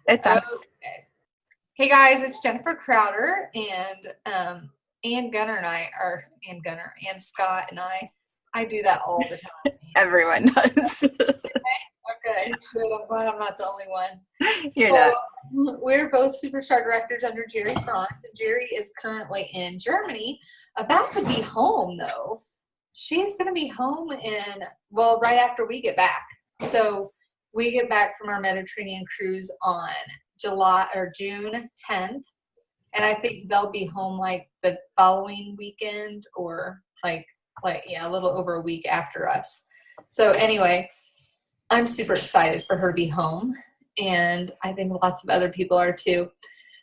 It's on. Okay. Hey guys, it's Jennifer Crowder, and Ann Gunner and I are Ann Scott and I do that all the time. Everyone does. Okay, good. I'm glad I'm not the only one. You're not. We're both Superstar directors under Jerry Franz, and Jerry is currently in Germany, about to be home though. She's going to be home right after we get back. So we get back from our Mediterranean cruise on June 10th, and I think they'll be home like the following weekend or a little over a week after us. So anyway, I'm super excited for her to be home, and I think lots of other people are too.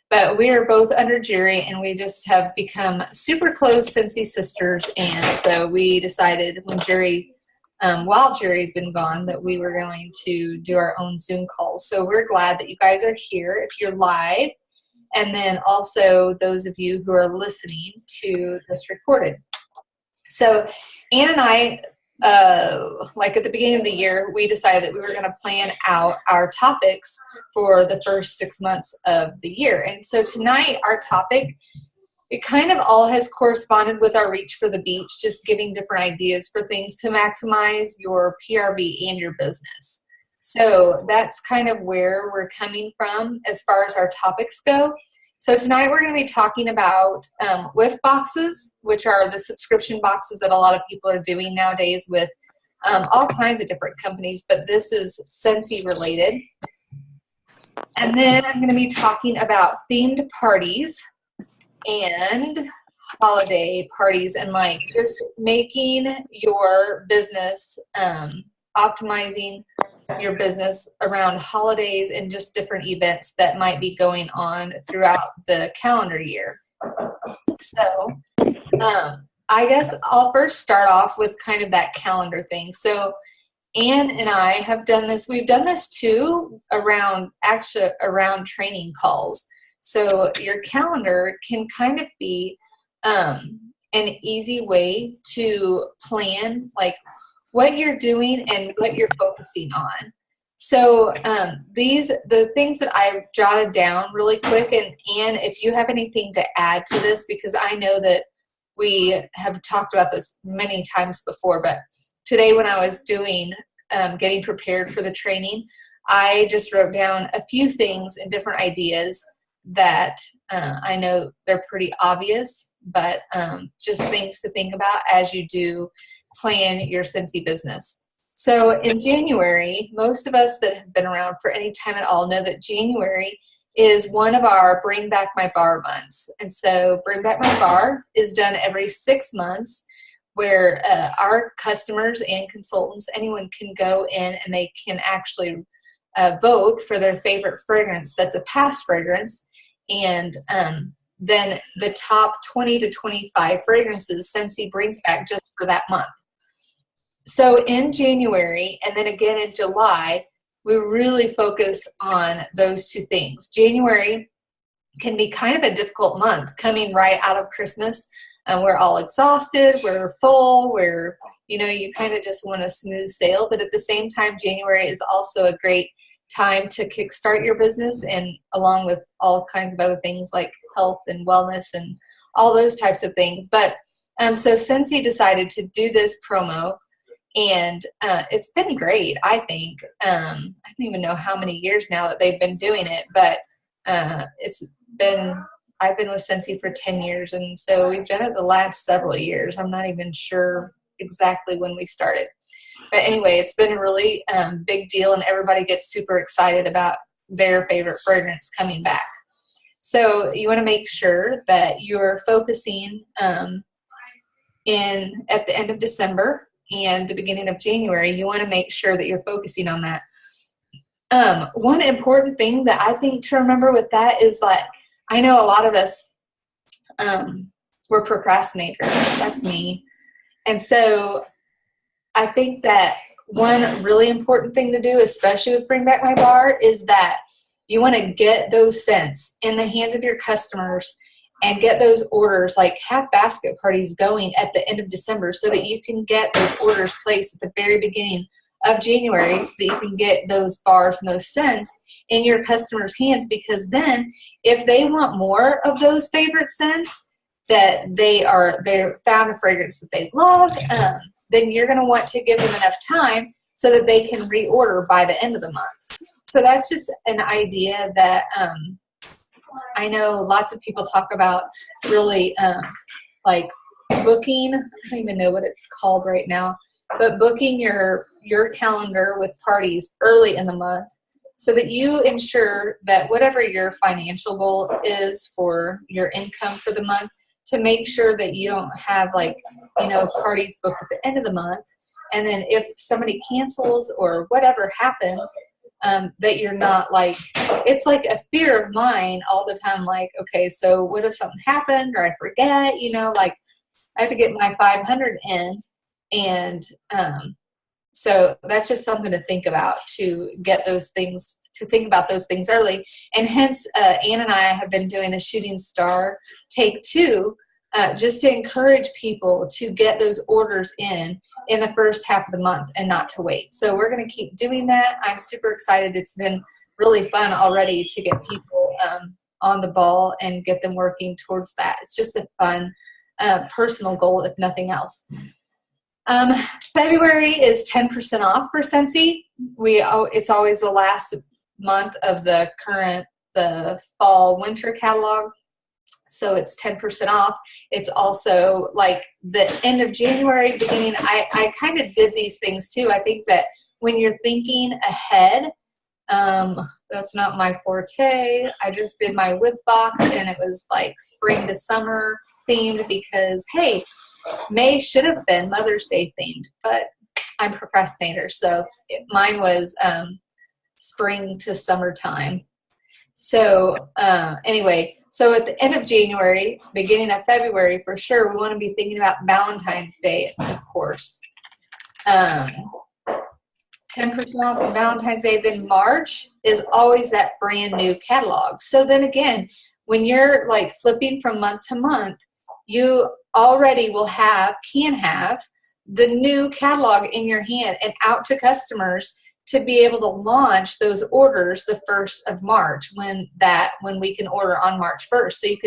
But we are both under Jerry, and we just have become super close Scentsy sisters, and so we decided while Jerry's been gone, that we were going to do our own Zoom calls. So we're glad that you guys are here if you're live, and then also those of you who are listening to this recorded. So Ann and I, at the beginning of the year, we decided that we were going to plan out our topics for the first 6 months of the year. And so tonight, our topic, it kind of all has corresponded with our reach for the beach, just giving different ideas for things to maximize your PRB and your business. So that's kind of where we're coming from as far as our topics go. So tonight we're going to be talking about whiff boxes, which are the subscription boxes that a lot of people are doing nowadays with all kinds of different companies, but this is Scentsy related. And then I'm going to be talking about themed parties and holiday parties, and like just making your business, optimizing your business around holidays and just different events that might be going on throughout the calendar year. So I guess I'll first start off with kind of that calendar thing. So Ann and I have done this. We've done this too around training calls. So your calendar can kind of be an easy way to plan like what you're doing and what you're focusing on. So the things that I jotted down really quick, and Ann, if you have anything to add to this, because I know that we have talked about this many times before, but today when I was doing getting prepared for the training, I just wrote down a few things and different ideas that I know they're pretty obvious, but just things to think about as you do plan your Scentsy business. So in January, most of us that have been around for any time at all know that January is one of our Bring Back My Bar months. And so Bring Back My Bar is done every 6 months, where our customers and consultants, anyone can go in and they can actually vote for their favorite fragrance that's a past fragrance. And then the top 20 to 25 fragrances Scentsy brings back just for that month. So in January and then again in July, we really focus on those two things. January can be kind of a difficult month coming right out of Christmas. We're all exhausted, we're full, you kind of just want a smooth sail. But at the same time, January is also a great time to kickstart your business, and along with all kinds of other things like health and wellness and all those types of things. But so Scentsy decided to do this promo, and it's been great, I think. I don't even know how many years now that they've been doing it, but I've been with Scentsy for 10 years, and so we've done it the last several years. I'm not even sure exactly when we started. But anyway, it's been a really big deal, and everybody gets super excited about their favorite fragrance coming back. So you want to make sure that you're focusing at the end of December and the beginning of January. You want to make sure that you're focusing on that. One important thing that I think to remember with that is that I know a lot of us, we're procrastinators. That's me. And so I think that one really important thing to do, especially with Bring Back My Bar, is that you want to get those scents in the hands of your customers and get those orders, like have basket parties going at the end of December so that you can get those orders placed at the very beginning of January so that you can get those bars and those scents in your customers' hands, because then if they want more of those favorite scents that they're found a fragrance that they love, then you're going to want to give them enough time so that they can reorder by the end of the month. So that's just an idea that I know lots of people talk about, really like booking. I don't even know what it's called right now, but booking your calendar with parties early in the month so that you ensure that whatever your financial goal is for your income for the month, to make sure that you don't have parties booked at the end of the month. And then if somebody cancels or whatever happens, that you're not it's like a fear of mine all the time. Like, okay, so what if something happened or I forget, I have to get my 500 in. And so that's just something to think about, to get those things, to think about those things early. And hence, Ann and I have been doing the Shooting Star Take 2, just to encourage people to get those orders in the first half of the month and not to wait. So we're going to keep doing that. I'm super excited. It's been really fun already to get people on the ball and get them working towards that. It's just a fun personal goal, if nothing else. February is 10% off for Scentsy. It's always the last month of the fall winter catalog. So it's 10% off. It's also like the end of January, beginning. I kind of did these things too. I think that when you're thinking ahead, that's not my forte. I just did my whiff box and it was like spring to summer themed because, hey, May should have been Mother's Day themed, but I'm a procrastinator. So mine was spring to summertime. So anyway, so at the end of January, beginning of February, for sure, we want to be thinking about Valentine's Day, of course. 10% off on Valentine's Day. Then March is always that brand new catalog. So then again, when you're like flipping from month to month, you already can have the new catalog in your hand and out to customers to be able to launch those orders the 1st of March when we can order on March 1st. So you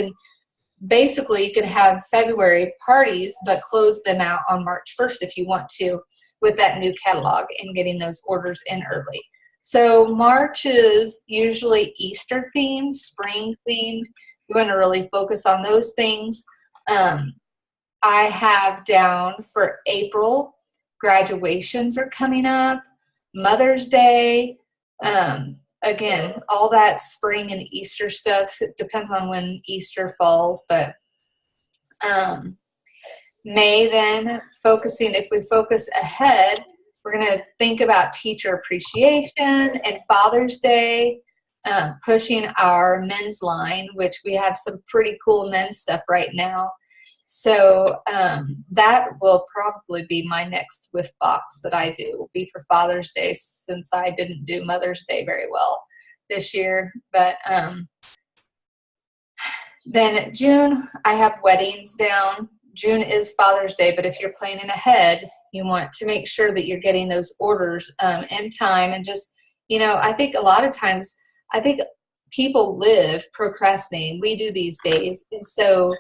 can have February parties, but close them out on March 1st if you want to, with that new catalog and getting those orders in early. So March is usually Easter themed, spring themed. You want to really focus on those things. I have down for April, graduations are coming up, Mother's Day, again, all that spring and Easter stuff. It depends on when Easter falls, but May then, if we focus ahead, we're going to think about teacher appreciation and Father's Day, pushing our men's line, which we have some pretty cool men's stuff right now. So that will probably be my next whiff box that I do, will be for Father's Day, since I didn't do Mother's Day very well this year. But then June, I have weddings down. June is Father's Day, but if you're planning ahead, you want to make sure that you're getting those orders in time. And just, I think a lot of times, people live procrastinating. We do these days. And so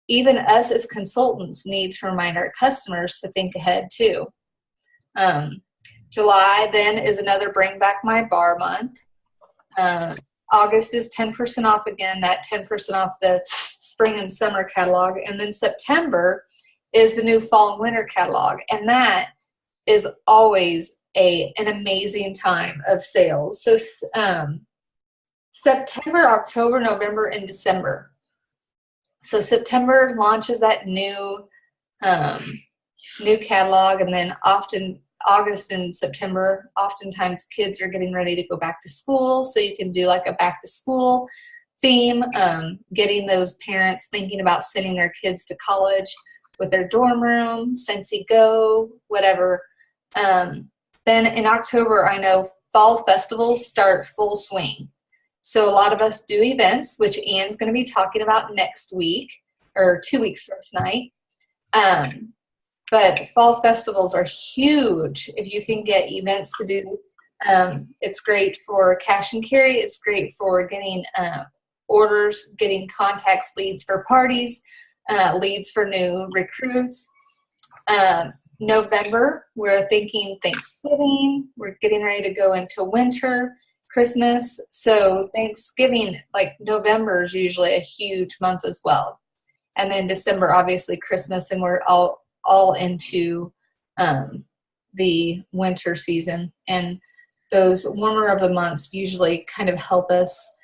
even us as consultants need to remind our customers to think ahead too. July then is another Bring Back My Bar month. August is 10% off again, that 10% off the spring and summer catalog. And then September is the new fall and winter catalog. And that is always an amazing time of sales. So September, October, November, and December. So September launches that new catalog, and then often August and September, oftentimes kids are getting ready to go back to school, so you can do like a back to school theme, getting those parents thinking about sending their kids to college with their dorm room, Scentsy Go, whatever. Then in October, I know fall festivals start full swing. So a lot of us do events, which Ann's going to be talking about next week, or 2 weeks from tonight. But fall festivals are huge if you can get events to do. It's great for cash and carry. It's great for getting orders, getting contacts, leads for parties, leads for new recruits. November, we're thinking Thanksgiving. We're getting ready to go into winter, Christmas. So Thanksgiving, like November is usually a huge month as well. And then December, obviously Christmas, and we're all into the winter season. And those warmer of the months usually kind of help us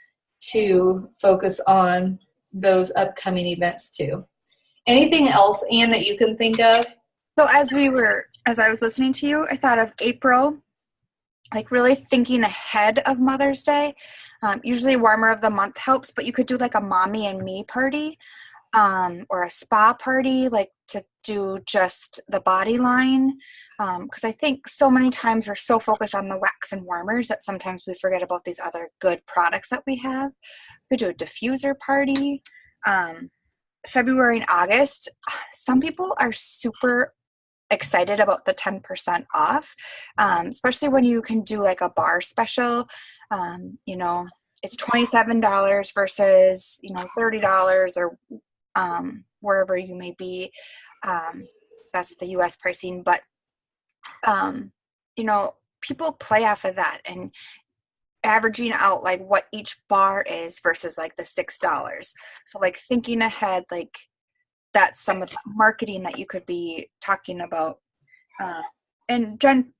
to focus on those upcoming events too. Anything else, Anne, that you can think of? So as I was listening to you, I thought of April, like really thinking ahead of Mother's Day. Usually warmer of the month helps, but you could do like a mommy and me party, or a spa party, like to do just the body line. Because I think so many times we're so focused on the wax and warmers that sometimes we forget about these other good products that we have. We could do a diffuser party. February and August, some people are super excited about the 10% off, especially when you can do like a bar special. It's $27 versus, $30 or wherever you may be. That's the US pricing, but people play off of that and averaging out like what each bar is versus like the $6. So like thinking ahead, like that's some of the marketing that you could be talking about. And Jen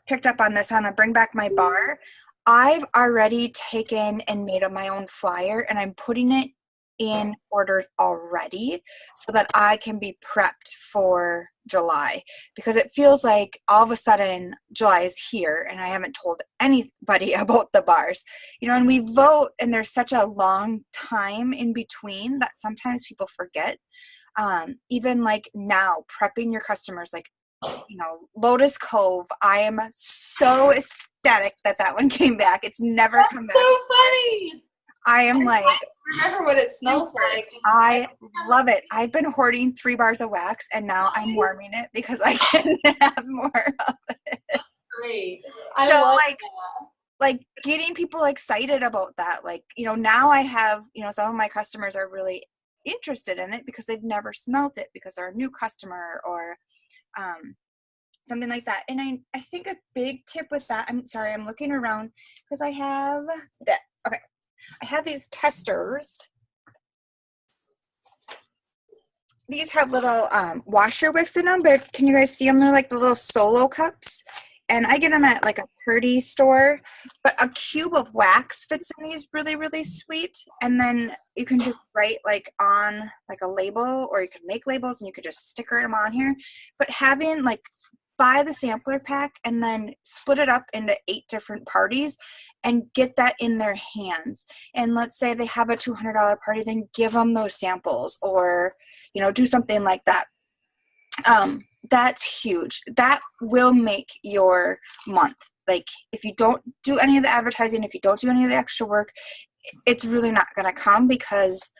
picked up on this on the Bring Back My Bar. I've already taken and made up my own flyer, and I'm putting it in orders already so that I can be prepped for July, because it feels like all of a sudden July is here and I haven't told anybody about the bars, and we vote and there's such a long time in between that sometimes people forget. Even like now prepping your customers, like, Lotus Cove, I am so ecstatic that one came back. It's never come back. So funny. I am like, remember what it smells like. I love it. I've been hoarding 3 bars of wax, and now I'm warming it because I can have more of it. That's great. I love that. Like getting people excited about that. Like, now I have, some of my customers are really interested in it because they've never smelt it because they're a new customer or something like that. And I think a big tip with that, I'm sorry, I'm looking around because I have that. Okay. I have these testers. These have little washer wicks in them, but can you guys see them? They're like the little solo cups. And I get them at like a Purdy store, but a cube of wax fits in these really, really sweet. And then you can just write like on like a label, or you can make labels and you could just sticker them on here. But having like, buy the sampler pack and then split it up into 8 different parties and get that in their hands. And let's say they have a $200 party, then give them those samples, or, do something like that. That's huge. That will make your month. Like if you don't do any of the advertising, if you don't do any of the extra work, it's really not going to come, because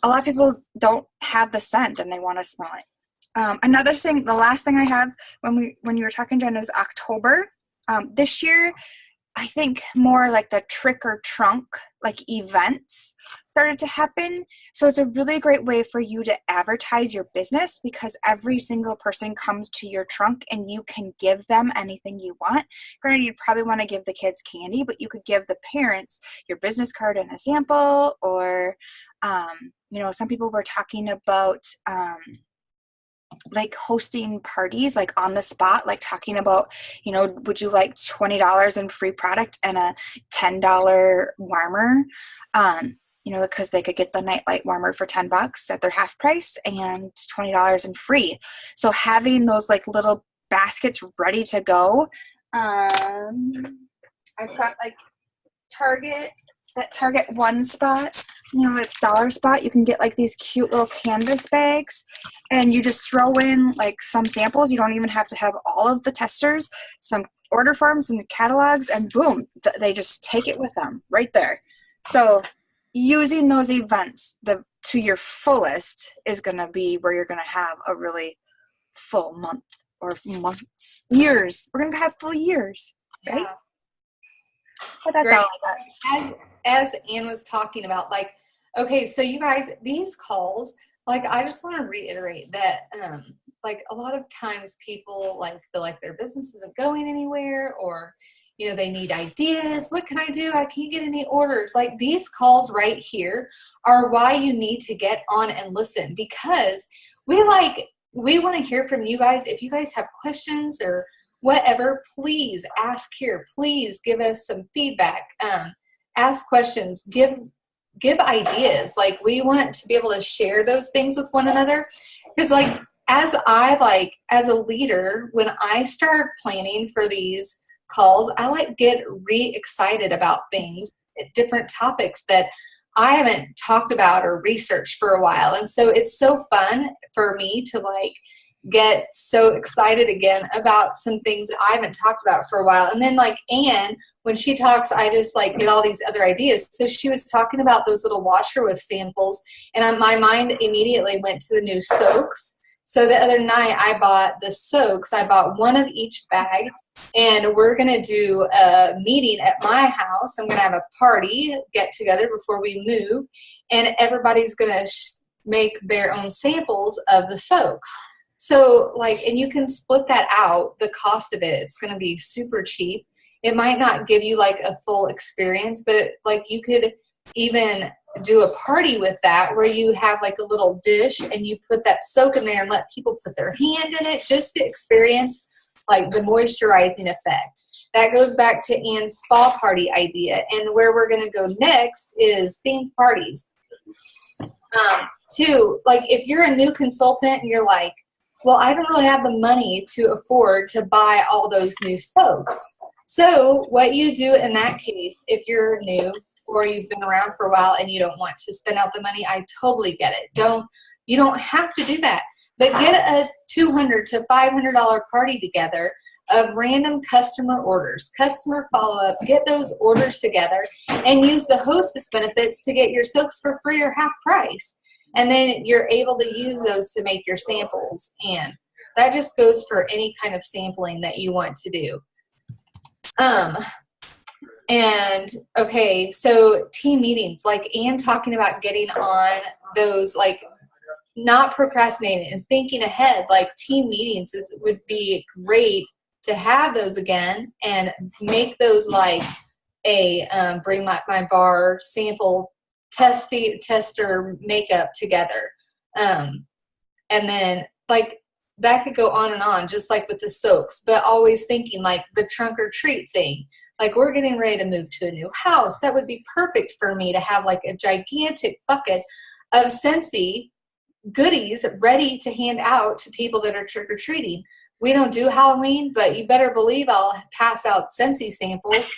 a lot of people don't have the scent and they want to smell it. Another thing, the last thing I have when you were talking, Jen, is October. This year, I think more like the trick or trunk, like events started to happen. So it's a really great way for you to advertise your business, because every single person comes to your trunk and you can give them anything you want. Granted, you'd probably want to give the kids candy, but you could give the parents your business card and a sample, or, some people were talking about, like hosting parties like on the spot, like talking about, would you like $20 in free product and a $10 warmer, because they could get the nightlight warmer for $10 at their half price and $20 in free. So having those like little baskets ready to go. I've got like Target one spot, at Dollar Spot, you can get like these cute little canvas bags, and you just throw in like some samples. You don't even have to have all of the testers, some order forms and catalogs, and boom, they just take it with them right there. So using those events to your fullest is going to be where you're going to have a really full month or months, years. We're going to have full years, right? Yeah. But that's Great. all I got. As Anne was talking about, like, okay, so you guys, these calls, like, I just want to reiterate that, like, a lot of times people, like, feel like their business isn't going anywhere, or, you know, they need ideas. What can I do? I can't get any orders. Like, these calls right here are why you need to get on and listen, because we want to hear from you guys. If you guys have questions or whatever, please ask here. Please give us some feedback. Ask questions. Give ideas. Like, we want to be able to share those things with one another, because, like, as a leader, when I start planning for these calls, I like get re-excited about things, different topics that I haven't talked about or researched for a while. And so it's so fun for me to, like, get so excited again about some things that I haven't talked about for a while. And then, like, Anne, when she talks, I just, like, get all these other ideas. So she was talking about those little washer with samples, and my mind immediately went to the new soaks. So the other night I bought the soaks. I bought one of each bag, and we're going to do a meeting at my house. I'm going to have a party, get together before we move, and everybody's going to make their own samples of the soaks. So, like, and you can split that out, the cost of it. It's going to be super cheap. It might not give you, like, a full experience, but you could even do a party with that, where you have, like, a little dish and you put that soak in there and let people put their hand in it just to experience, like, the moisturizing effect. That goes back to Anne's spa party idea. And where we're going to go next is themed parties. Too, like, if you're a new consultant and you're like, well, I don't really have the money to afford to buy all those new soaps. So what you do in that case, if you're new or you've been around for a while and you don't want to spend out the money, I totally get it. You don't have to do that. But get a $200 to $500 party together of random customer orders, customer follow-up. Get those orders together and use the hostess benefits to get your soaps for free or half price. And then you're able to use those to make your samples. And that just goes for any kind of sampling that you want to do. And okay, so team meetings, like Anne talking about getting on those, like, not procrastinating and thinking ahead, like team meetings would be great to have those again, and make those like a bring my bar sample tester makeup together. And then, like, that could go on and on, just like with the soaks, but always thinking like the trunk or treat thing. Like, we're getting ready to move to a new house. That would be perfect for me to have, like, a gigantic bucket of Scentsy goodies ready to hand out to people that are trick-or-treating. We don't do Halloween, but you better believe I'll pass out Scentsy samples.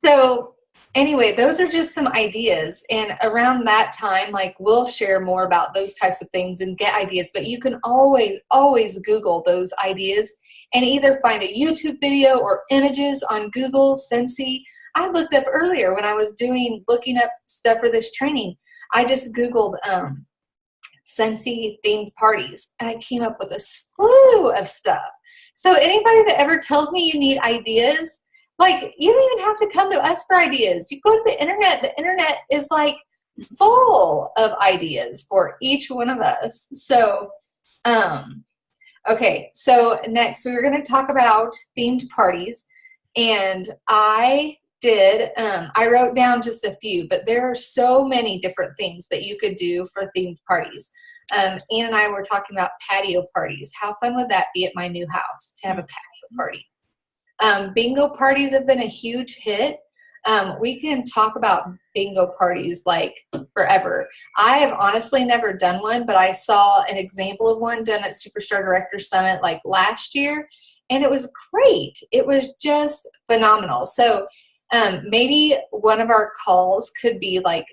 So anyway, those are just some ideas. And around that time, like, we'll share more about those types of things and get ideas. But you can always Google those ideas and either find a YouTube video or images on Google, Scentsy. I looked up earlier when I was looking up stuff for this training. I just Googled Scentsy themed parties, and I came up with a slew of stuff. So anybody that ever tells me you need ideas, like, you don't even have to come to us for ideas. You go to the internet. The internet is, like, full of ideas for each one of us. So, okay, so next we were going to talk about themed parties, and I wrote down just a few, but there are so many different things that you could do for themed parties. Anne and I were talking about patio parties. How fun would that be at my new house to have a patio party? Bingo parties have been a huge hit. We can talk about bingo parties like forever. I have honestly never done one, but I saw an example of one done at Superstar Director Summit like last year, and it was great. It was just phenomenal. So maybe one of our calls could be like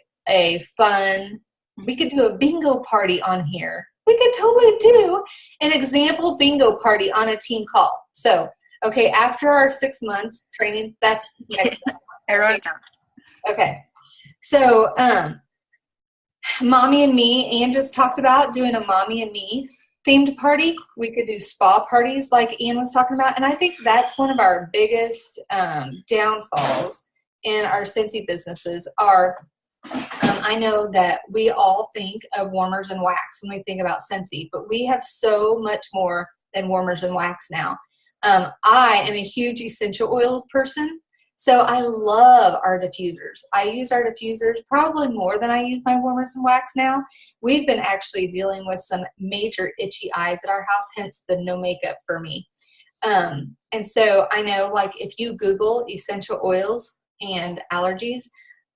we could do a bingo party on here. We could totally do an example bingo party on a team call. So, okay, after our 6 months training, that's next. I wrote it down. Okay. So, Mommy and Me, Anne just talked about doing a Mommy and Me themed party. We could do spa parties like Ian was talking about. And I think that's one of our biggest downfalls in our Scentsy businesses are, I know that we all think of warmers and wax when we think about Scentsy, but we have so much more than warmers and wax now. I am a huge essential oil person, so I love our diffusers. I use our diffusers probably more than I use my warmers and wax now. We've been actually dealing with some major itchy eyes at our house, hence the no makeup for me. And so I know, like, if you Google essential oils and allergies,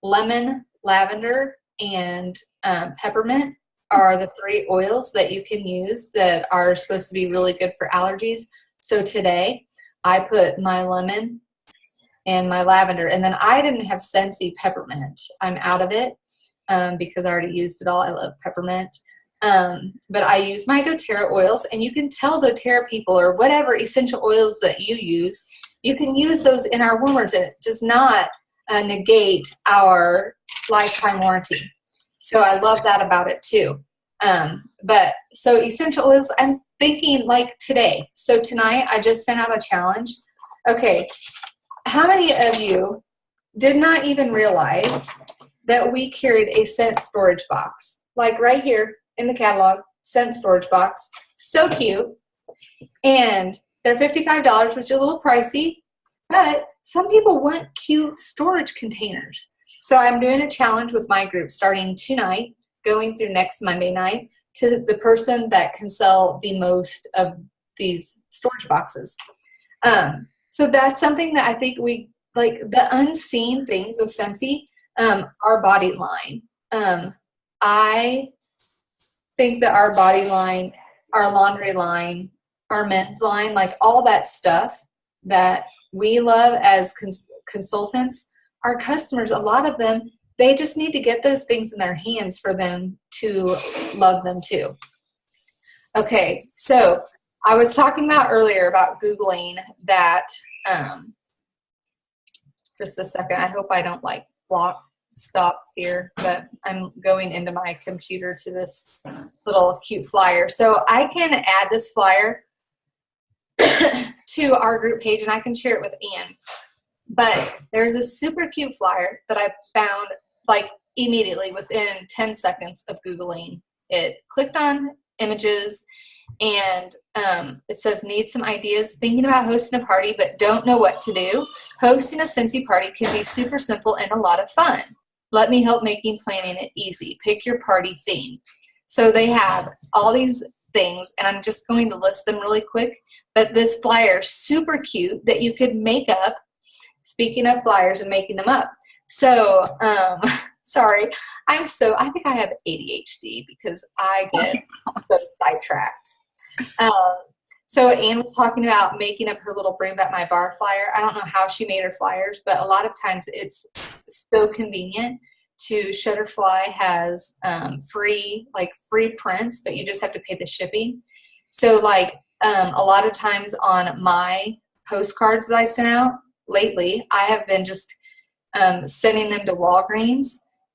lemon, lavender, and peppermint are the 3 oils that you can use that are supposed to be really good for allergies. So today I put my lemon and my lavender, and then I didn't have Scentsy peppermint. I'm out of it because I already used it all. I love peppermint. But I use my doTERRA oils, and you can tell doTERRA people or whatever essential oils that you use, you can use those in our warmers, and it does not negate our lifetime warranty. So I love that about it too. But so essential oils, I'm thinking like today. So tonight I just sent out a challenge. Okay, how many of you did not even realize that we carried a scent storage box? Like right here in the catalog, scent storage box. So cute. And they're $55, which is a little pricey, but some people want cute storage containers. So I'm doing a challenge with my group starting tonight, going through next Monday night, to the person that can sell the most of these storage boxes. So that's something that I think we, like, the unseen things of Scentsy, our body line. I think that our body line, our laundry line, our men's line, like all that stuff that we love as consultants, our customers, a lot of them, they just need to get those things in their hands for them to love them too. Okay, so I was talking about earlier about Googling that, just a second, I hope I don't like stop here, but I'm going into my computer to this little cute flyer. So I can add this flyer to our group page and I can share it with Ann. But there's a super cute flyer that I found like immediately within 10 seconds of Googling it. Clicked on images and it says, need some ideas, thinking about hosting a party but don't know what to do. Hosting a Scentsy party can be super simple and a lot of fun. Let me help making planning it easy. Pick your party theme. So they have all these things and I'm just going to list them really quick. But this flyer is super cute that you could make up. Speaking of flyers and making them up. So, sorry, I think I have ADHD because I get so sidetracked. So Anne was talking about making up her little Bring Back My Bar flyer. I don't know how she made her flyers, but a lot of times it's so convenient. Shutterfly has free prints, but you just have to pay the shipping. So like a lot of times on my postcards that I sent out lately, I have been just sending them to Walgreens,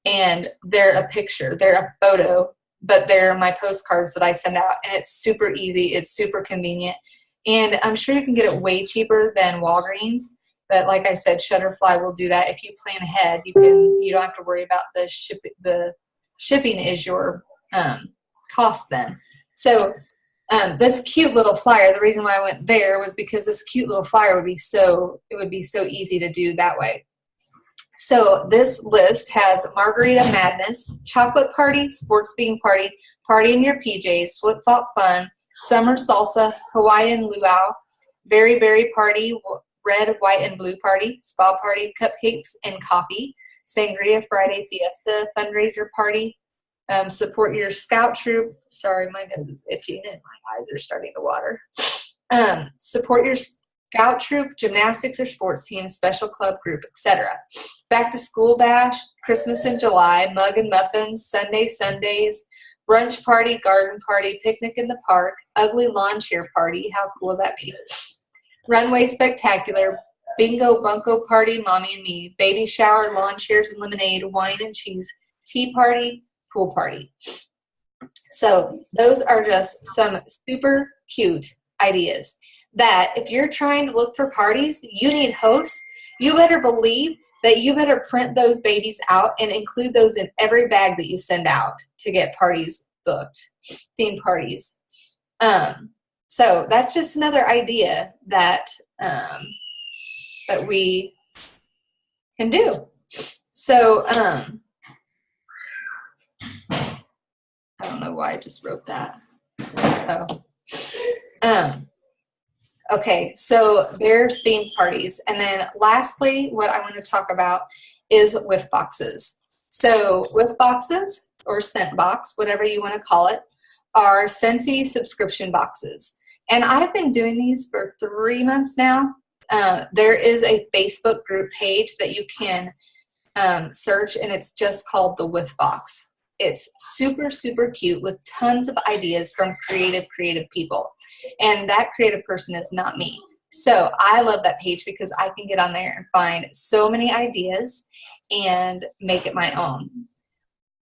and they're a picture, they're a photo, but they're my postcards that I send out, and it's super easy, it's super convenient, and I'm sure you can get it way cheaper than Walgreens, but like I said, Shutterfly will do that. If you plan ahead, you don't have to worry about the shipping is your cost then. So this cute little flyer, the reason why I went there was because this cute little flyer would be so easy to do that way. So this list has Margarita Madness, Chocolate Party, Sports Theme Party, Party in Your PJs, Flip Flop Fun, Summer Salsa, Hawaiian Luau, Berry Berry Party, Red, White, and Blue Party, Spa Party, Cupcakes and Coffee, Sangria Friday Fiesta, Fundraiser Party, Support Your Scout Troop. Sorry, my nose is itching and my eyes are starting to water. Support Your Scout Troop, Gymnastics or Sports Team, Special Club Group, etc. Back to School Bash, Christmas in July, Mug and Muffins, Sunday Sundays, Brunch Party, Garden Party, Picnic in the Park, Ugly Lawn Chair Party. How cool would that be? Runway Spectacular, Bingo Bunko Party, Mommy and Me, Baby Shower, Lawn Chairs and Lemonade, Wine and Cheese, Tea Party, Pool Party. So those are just some super cute ideas that if you're trying to look for parties, you need hosts, you better believe that you better print those babies out and include those in every bag that you send out to get parties booked, theme parties. So that's just another idea that that we can do. So I don't know why I just wrote that. Okay, so there's theme parties. And then lastly, what I want to talk about is whiff boxes. So whiff boxes, or scent box, whatever you want to call it, are Scentsy subscription boxes. And I've been doing these for 3 months now. There is a Facebook group page that you can search, and it's just called the Whiff Box. It's super, super cute with tons of ideas from creative people. And that creative person is not me. So I love that page because I can get on there and find so many ideas and make it my own.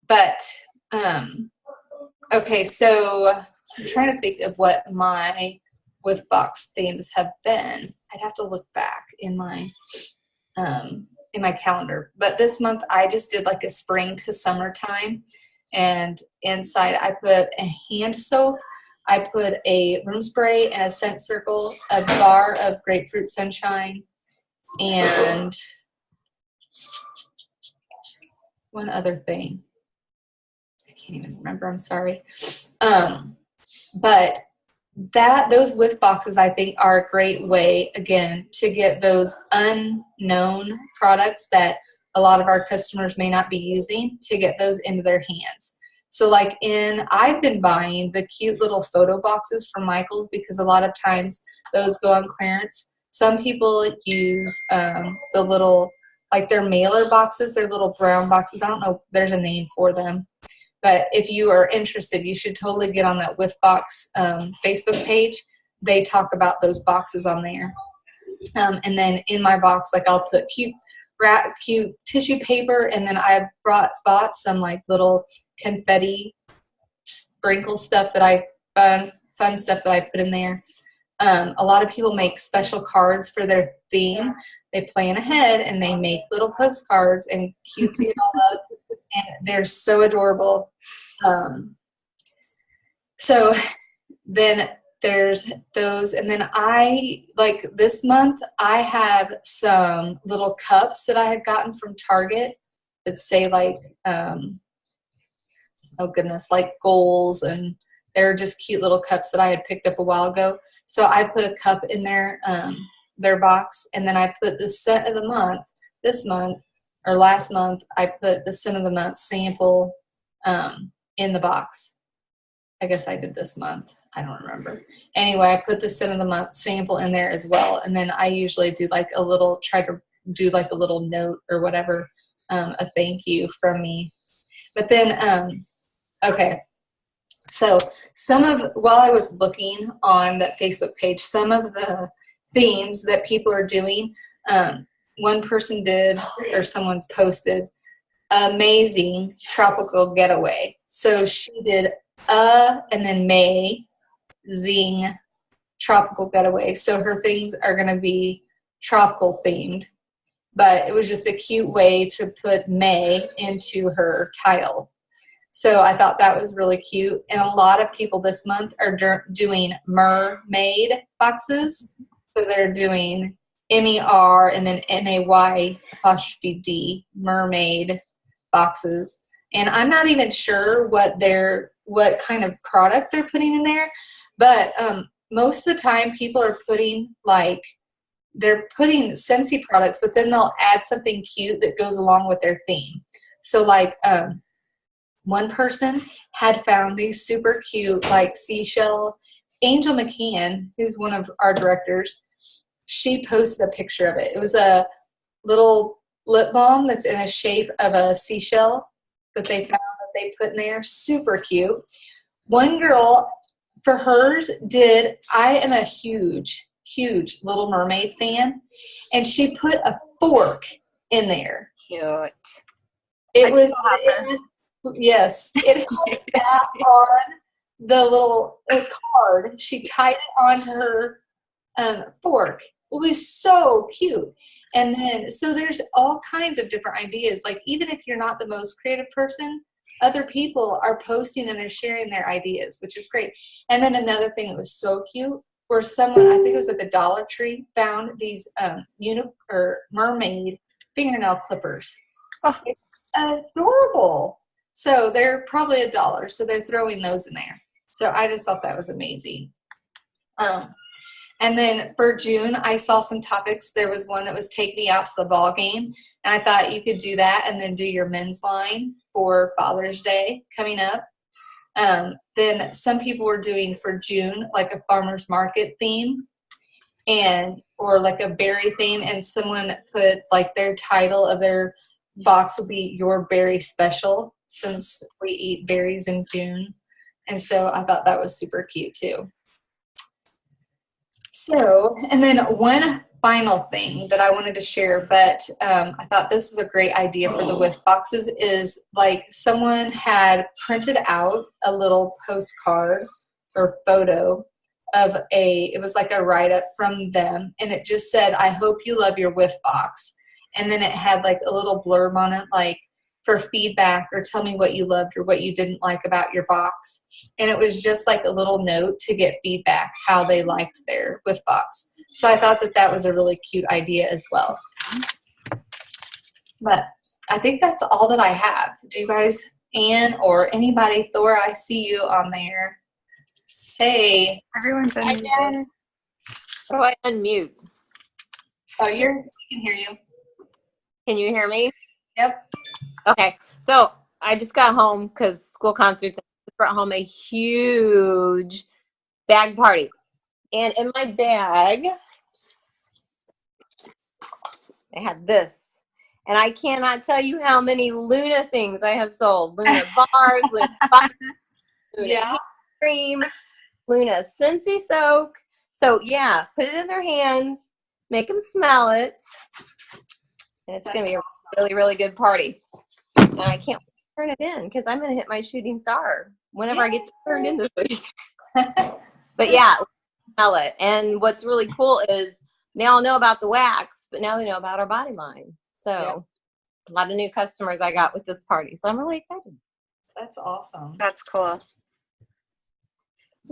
But, okay, so I'm trying to think of what my Whiff Box themes have been. I'd have to look back in my calendar. But this month I just did like a spring to summertime, and inside I put a hand soap, I put a room spray and a scent circle, a bar of grapefruit sunshine, and one other thing. I can't even remember, I'm sorry. But those whiff boxes, I think, are a great way, again, to get those unknown products that a lot of our customers may not be using, to get those into their hands. So like I've been buying the cute little photo boxes from Michael's because a lot of times those go on clearance. Some people use the little, like their mailer boxes, their little brown boxes. I don't know, there's a name for them. But if you are interested, you should totally get on that Whiff Box Facebook page. They talk about those boxes on there. And then in my box, like I'll put cute tissue paper, and then I bought some like little confetti sprinkle stuff that fun stuff that I put in there. A lot of people make special cards for their theme. They plan ahead and they make little postcards and cutesy it all up. And they're so adorable. So then there's those. And then this month, I have some little cups that I had gotten from Target that say like, like goals. And they're just cute little cups that I had picked up a while ago. So I put a cup in their box. And then I put the scent of the month this month. Or last month, I put the scent of the month sample in the box. I guess I did this month. I don't remember. Anyway, I put the scent of the month sample in there as well. And then I usually do try to do like a little note or whatever, a thank you from me. But then, okay. So while I was looking on that Facebook page, some of the themes that people are doing, one person did, or someone posted, amazing tropical getaway. So she did and then May zing tropical getaway. So her things are going to be tropical themed. But it was just a cute way to put May into her title. So I thought that was really cute. And a lot of people this month are doing mermaid boxes. So they're doing MER and then MAY''D, mermaid boxes. And I'm not even sure what kind of product they're putting in there, but most of the time people are putting they're putting Scentsy products, but then they'll add something cute that goes along with their theme. So one person had found these super cute seashell. Angel McCann, who's one of our directors, she posted a picture of it. It was a little lip balm that's in a shape of a seashell that they found that they put in there. Super cute. One girl, for hers, I am a huge Little Mermaid fan, and she put a fork in there. Cute. It was Yes, it has that on the little card. She tied it onto her fork. It was so cute. And then, so there's all kinds of different ideas. Like, even if you're not the most creative person, other people are posting and they're sharing their ideas, which is great. And then another thing that was so cute, where someone, I think it was at the Dollar Tree, found these or mermaid fingernail clippers. Oh. It's adorable. So they're probably $1. So they're throwing those in there. So I just thought that was amazing. And then for June, I saw some topics. There was one that was take me out to the ball game. And I thought you could do that and then do your men's line for Father's Day coming up. Then some people were doing for June, like a farmer's market theme or like a berry theme. And someone put like their title of their box will be your berry special, since we eat berries in June. And so I thought that was super cute too. So, and then one final thing that I wanted to share, but I thought this was a great idea for the whiff boxes, is like someone had printed out a little postcard or photo of it was like a write-up from them, and it just said, "I hope you love your whiff box." And then it had like a little blurb on it, like, for feedback, or tell me what you loved or what you didn't like about your box. And it was just like a little note to get feedback, how they liked their whiff box. So I thought that that was a really cute idea as well. But I think that's all that I have. Do you guys, Anne or anybody, Thora, I see you on there. Hey. Everyone's unmuted. How do I unmute? Oh, we can hear you. Can you hear me? Yep. Okay. So I just got home because school concerts. I just brought home a huge bag party. And in my bag, I had this. And I cannot tell you how many Luna things I have sold. Luna bars, Luna boxes, Luna cream, Luna Scentsy soak. So yeah, put it in their hands, make them smell it. And it's going to be a really, really good party. And I can't wait to turn it in because I'm going to hit my shooting star whenever I get turned in this week. But yeah, smell it. And what's really cool is they all know about the wax, but now they know about our body line. So a lot of new customers I got with this party. So I'm really excited. That's awesome. That's cool.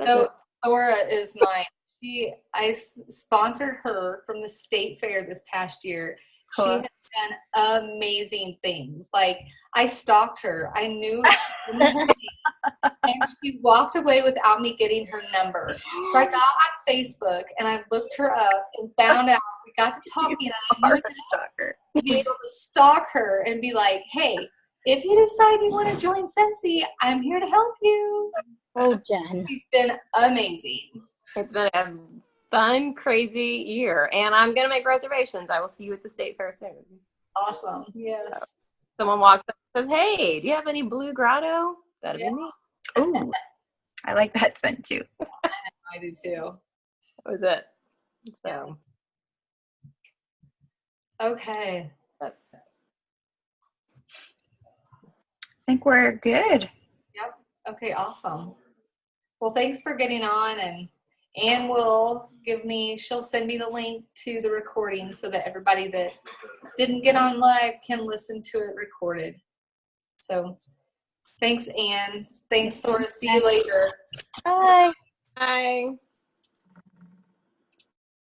So Laura is mine. I sponsored her from the state fair this past year. Cool. She has done amazing things. Like, I stalked her. I knew she was and she walked away without me getting her number. So I got on Facebook and I looked her up and found out. We got to talking. To be able to stalk her and be like, "Hey, if you decide you want to join Scentsy, I'm here to help you." Oh, Jen. She's been amazing. It's been a fun, crazy year. And I'm going to make reservations. I will see you at the state fair soon. Awesome. Yes. So, someone walks up and says, "Hey, do you have any blue grotto?" That'd be me. Ooh, I like that scent too. I do too. That was it. So. Okay. I think we're good. Yep. Okay, awesome. Well, thanks for getting on, and Anne will she'll send me the link to the recording so that everybody that didn't get on live can listen to it recorded. So thanks, Anne. Thanks, Thora. See you later. Bye.